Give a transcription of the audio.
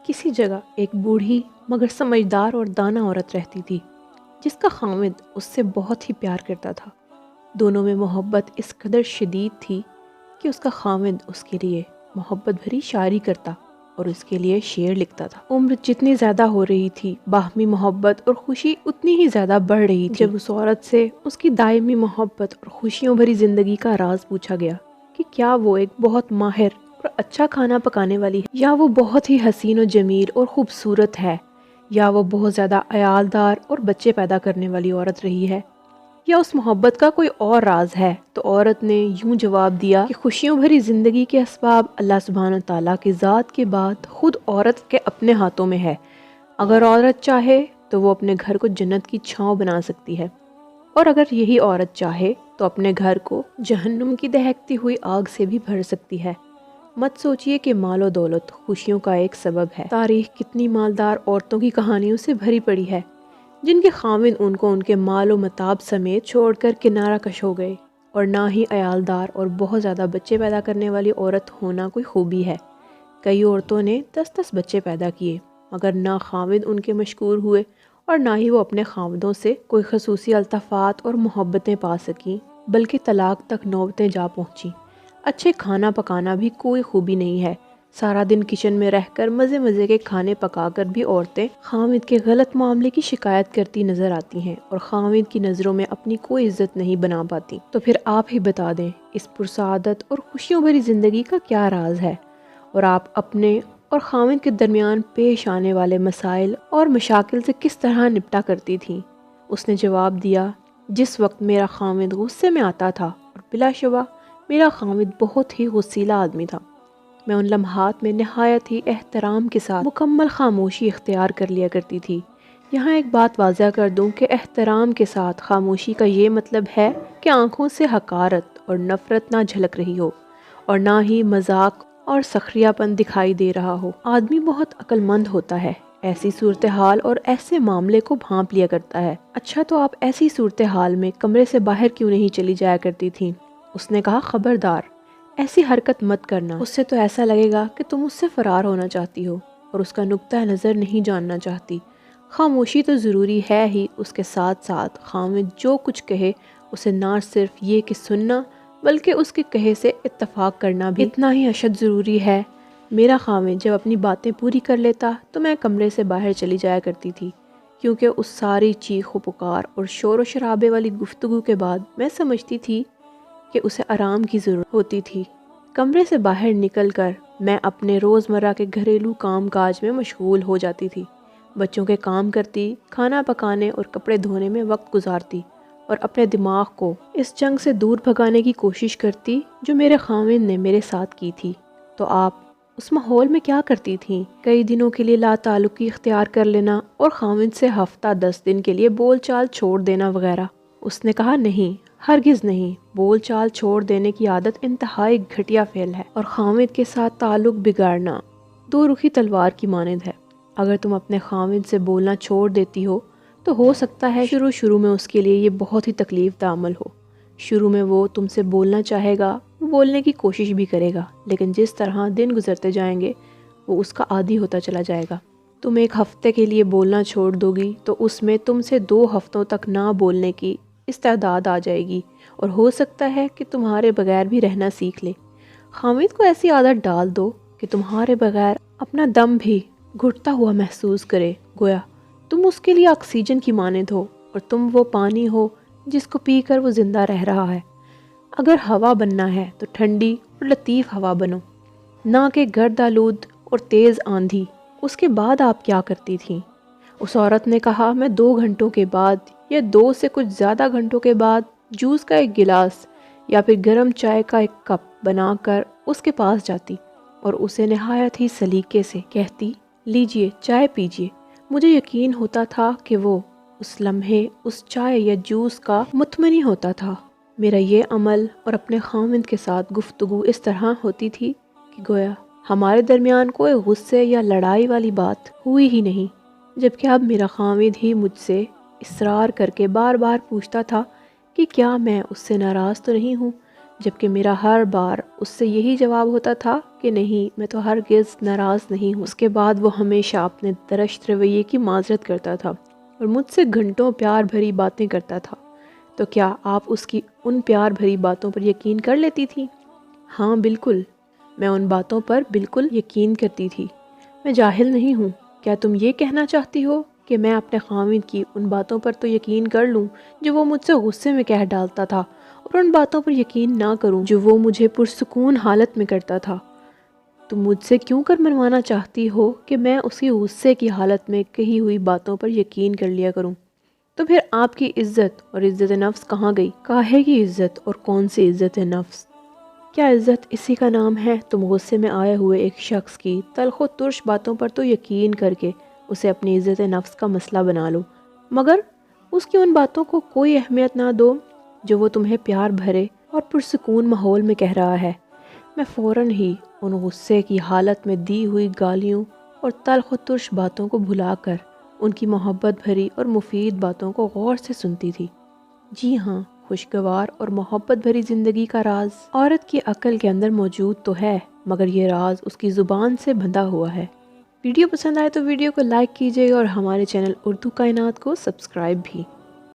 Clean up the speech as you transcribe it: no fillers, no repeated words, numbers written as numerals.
کسی جگہ ایک بوڑھی مگر سمجھدار اور دانا عورت رہتی تھی جس کا خاوند اس سے بہت ہی پیار کرتا تھا۔ دونوں میں محبت اس قدر شدید تھی کہ اس کا خاوند اس کے لیے محبت بھری شاعری کرتا اور اس کے لیے شعر لکھتا تھا۔ عمر جتنی زیادہ ہو رہی تھی، باہمی محبت اور خوشی اتنی ہی زیادہ بڑھ رہی تھی۔ جب اس عورت سے اس کی دائمی محبت اور خوشیوں بھری زندگی کا راز پوچھا گیا کہ کیا وہ ایک بہت ماہر اور اچھا کھانا پکانے والی ہے، یا وہ بہت ہی حسین و جمیل اور خوبصورت ہے، یا وہ بہت زیادہ عیالدار اور بچے پیدا کرنے والی عورت رہی ہے، یا اس محبت کا کوئی اور راز ہے، تو عورت نے یوں جواب دیا کہ خوشیوں بھری زندگی کے اسباب اللہ سبحانہ تعالیٰ کی ذات کے بعد خود عورت کے اپنے ہاتھوں میں ہے۔ اگر عورت چاہے تو وہ اپنے گھر کو جنت کی چھاؤں بنا سکتی ہے، اور اگر یہی عورت چاہے تو اپنے گھر کو جہنم کی دہکتی ہوئی آگ سے بھی بھر سکتی ہے۔ مت سوچئے کہ مال و دولت خوشیوں کا ایک سبب ہے۔ تاریخ کتنی مالدار عورتوں کی کہانیوں سے بھری پڑی ہے جن کے خاوند ان کو ان کے مال و متاع سمیت چھوڑ کر کنارہ کش ہو گئے، اور نہ ہی عیالدار اور بہت زیادہ بچے پیدا کرنے والی عورت ہونا کوئی خوبی ہے۔ کئی عورتوں نے 10 بچے پیدا کیے مگر نہ خاوند ان کے مشکور ہوئے اور نہ ہی وہ اپنے خاوندوں سے کوئی خصوصی الطافات اور محبتیں پا سکیں، بلکہ طلاق تک نوبتیں جا پہنچیں۔ اچھے کھانا پکانا بھی کوئی خوبی نہیں ہے۔ سارا دن کچن میں رہ کر مزے مزے کے کھانے پکا کر بھی عورتیں خاوند کے غلط معاملے کی شکایت کرتی نظر آتی ہیں اور خاوند کی نظروں میں اپنی کوئی عزت نہیں بنا پاتی۔ تو پھر آپ ہی بتا دیں اس پرسعادت اور خوشیوں بھری زندگی کا کیا راز ہے، اور آپ اپنے اور خاوند کے درمیان پیش آنے والے مسائل اور مشاکل سے کس طرح نپٹا کرتی تھیں؟ اس نے جواب دیا، جس وقت میرا خاوند غصے میں آتا تھا، اور بلا شبہ میرا خاوند بہت ہی غصیلا آدمی تھا، میں ان لمحات میں نہایت ہی احترام کے ساتھ مکمل خاموشی اختیار کر لیا کرتی تھی۔ یہاں ایک بات واضح کر دوں کہ احترام کے ساتھ خاموشی کا یہ مطلب ہے کہ آنکھوں سے حقارت اور نفرت نہ جھلک رہی ہو، اور نہ ہی مذاق اور سخریہ پن دکھائی دے رہا ہو۔ آدمی بہت عقل مند ہوتا ہے، ایسی صورتحال اور ایسے معاملے کو بھانپ لیا کرتا ہے۔ اچھا، تو آپ ایسی صورتحال میں کمرے سے باہر کیوں نہیں چلی جایا کرتی تھیں؟ اس نے کہا، خبردار، ایسی حرکت مت کرنا، اس سے تو ایسا لگے گا کہ تم اس سے فرار ہونا چاہتی ہو اور اس کا نقطہ نظر نہیں جاننا چاہتی۔ خاموشی تو ضروری ہے ہی، اس کے ساتھ ساتھ خاوند جو کچھ کہے اسے نہ صرف یہ کہ سننا بلکہ اس کے کہے سے اتفاق کرنا بھی اتنا ہی اشد ضروری ہے۔ میرا خاوند جب اپنی باتیں پوری کر لیتا تو میں کمرے سے باہر چلی جایا کرتی تھی، کیونکہ اس ساری چیخ و پکار اور شور و شرابے والی گفتگو کے بعد میں سمجھتی تھی کہ اسے آرام کی ضرورت ہوتی تھی۔ کمرے سے باہر نکل کر میں اپنے روزمرہ کے گھریلو کام کاج میں مشغول ہو جاتی تھی، بچوں کے کام کرتی، کھانا پکانے اور کپڑے دھونے میں وقت گزارتی، اور اپنے دماغ کو اس جنگ سے دور بھگانے کی کوشش کرتی جو میرے خاوند نے میرے ساتھ کی تھی۔ تو آپ اس ماحول میں کیا کرتی تھیں؟ کئی دنوں کے لیے لا تعلقی اختیار کر لینا اور خاوند سے ہفتہ 10 دن کے لیے بول چال چھوڑ دینا وغیرہ؟ اس نے کہا، نہیں، ہرگز نہیں۔ بول چال چھوڑ دینے کی عادت انتہائی گھٹیا فعل ہے، اور خاوند کے ساتھ تعلق بگاڑنا دو رخی تلوار کی مانند ہے۔ اگر تم اپنے خاوند سے بولنا چھوڑ دیتی ہو تو ہو سکتا ہے شروع میں اس کے لیے یہ بہت ہی تکلیف دہ عمل ہو۔ شروع میں وہ تم سے بولنا چاہے گا، وہ بولنے کی کوشش بھی کرے گا، لیکن جس طرح دن گزرتے جائیں گے وہ اس کا عادی ہوتا چلا جائے گا۔ تم ایک ہفتے کے لیے بولنا چھوڑ دو گی تو اس میں تم سے 2 ہفتوں تک نہ بولنے کی استعداد آ جائے گی، اور ہو سکتا ہے کہ تمہارے بغیر بھی رہنا سیکھ لے۔ خاوند کو ایسی عادت ڈال دو کہ تمہارے بغیر اپنا دم بھی گھٹتا ہوا محسوس کرے، گویا تم اس کے لیے آکسیجن کی مانند ہو اور تم وہ پانی ہو جس کو پی کر وہ زندہ رہ رہا ہے۔ اگر ہوا بننا ہے تو ٹھنڈی اور لطیف ہوا بنو، نہ کہ گرد آلود اور تیز آندھی۔ اس کے بعد آپ کیا کرتی تھیں؟ اس عورت نے کہا، میں 2 گھنٹوں کے بعد یا 2 سے کچھ زیادہ گھنٹوں کے بعد جوس کا ایک گلاس یا پھر گرم چائے کا ایک کپ بنا کر اس کے پاس جاتی اور اسے نہایت ہی سلیقے سے کہتی، لیجئے چائے پیجئے۔ مجھے یقین ہوتا تھا کہ وہ اس لمحے اس چائے یا جوس کا متمنی ہوتا تھا۔ میرا یہ عمل اور اپنے خاوند کے ساتھ گفتگو اس طرح ہوتی تھی کہ گویا ہمارے درمیان کوئی غصے یا لڑائی والی بات ہوئی ہی نہیں، جبکہ اب میرا خاوند ہی مجھ سے اصرار کر کے بار بار پوچھتا تھا کہ کیا میں اس سے ناراض تو نہیں ہوں، جبکہ میرا ہر بار اس سے یہی جواب ہوتا تھا کہ نہیں، میں تو ہرگز ناراض نہیں ہوں۔ اس کے بعد وہ ہمیشہ اپنے درشت رویے کی معذرت کرتا تھا اور مجھ سے گھنٹوں پیار بھری باتیں کرتا تھا۔ تو کیا آپ اس کی ان پیار بھری باتوں پر یقین کر لیتی تھی؟ ہاں بالکل، میں ان باتوں پر بالکل یقین کرتی تھی۔ میں جاہل نہیں ہوں۔ کیا تم یہ کہنا چاہتی ہو کہ میں اپنے خاوند کی ان باتوں پر تو یقین کر لوں جو وہ مجھ سے غصے میں کہہ ڈالتا تھا، اور ان باتوں پر یقین نہ کروں جو وہ مجھے پرسکون حالت میں کرتا تھا؟ تم مجھ سے کیوں کر منوانا چاہتی ہو کہ میں اس کی غصے کی حالت میں کہی ہوئی باتوں پر یقین کر لیا کروں؟ تو پھر آپ کی عزت اور عزت نفس کہاں گئی؟ کاہے کی عزت اور کون سی عزت نفس؟ کیا عزت اسی کا نام ہے؟ تم غصے میں آئے ہوئے ایک شخص کی تلخ و ترش باتوں پر تو یقین کر کے اسے اپنی عزت نفس کا مسئلہ بنا لو، مگر اس کی ان باتوں کو کوئی اہمیت نہ دو جو وہ تمہیں پیار بھرے اور پرسکون ماحول میں کہہ رہا ہے۔ میں فوراً ہی ان غصے کی حالت میں دی ہوئی گالیوں اور تلخ و ترش باتوں کو بھلا کر ان کی محبت بھری اور مفید باتوں کو غور سے سنتی تھی۔ جی ہاں، خوشگوار اور محبت بھری زندگی کا راز عورت کی عقل کے اندر موجود تو ہے، مگر یہ راز اس کی زبان سے بندھا ہوا ہے۔ ویڈیو پسند آئے تو ویڈیو کو لائک کیجیے اور ہمارے چینل اردو کائنات کو سبسکرائب بھی۔